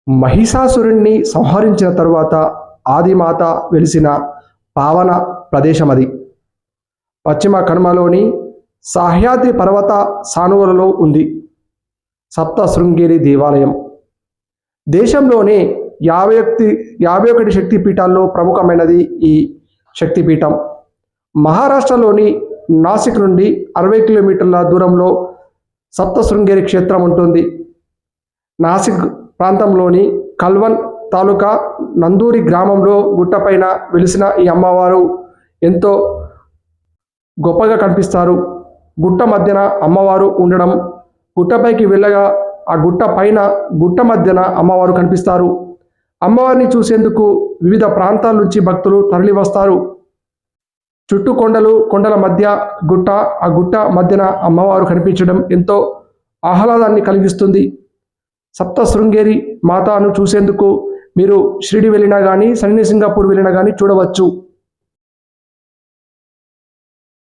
మహిషాసురుణ్ణి సంహరించిన తరువాత ఆదిమాత వెలిసిన పావన ప్రదేశం అది. పశ్చిమ కనుమలోని సహ్యాద్రి పర్వత సానువులలో ఉంది సప్త శృంగేరి దేవాలయం. దేశంలోనే 51 శక్తిపీఠాల్లో ప్రముఖమైనది ఈ శక్తిపీఠం. మహారాష్ట్రలోని నాసిక్ నుండి 60 కిలోమీటర్ల దూరంలో సప్త శృంగేరి క్షేత్రం ఉంటుంది. నాసిక్ ప్రాంతంలోని కల్వన్ తాలూకా నందూరి గ్రామంలో గుట్టపైన వెలిసిన ఈ అమ్మవారు ఎంతో గొప్పగా కనిపిస్తారు. గుట్ట మధ్యన అమ్మవారు ఉండడం, గుట్టపైకి వెళ్ళగా ఆ గుట్ట పైన గుట్ట మధ్యన అమ్మవారు కనిపిస్తారు. అమ్మవారిని చూసేందుకు వివిధ ప్రాంతాల నుంచి భక్తులు తరలి వస్తారు. చుట్టూ కొండలు, కొండల మధ్య గుట్ట, ఆ గుట్ట మధ్యన అమ్మవారు కనిపించడం ఎంతో ఆహ్లాదాన్ని కలిగిస్తుంది. సప్త శృంగేరి మాతను చూసేందుకు మీరు షిరిడి వెళ్ళినా కానీ, సన్నిసింగాపూర్ వెళ్ళినా కానీ చూడవచ్చు.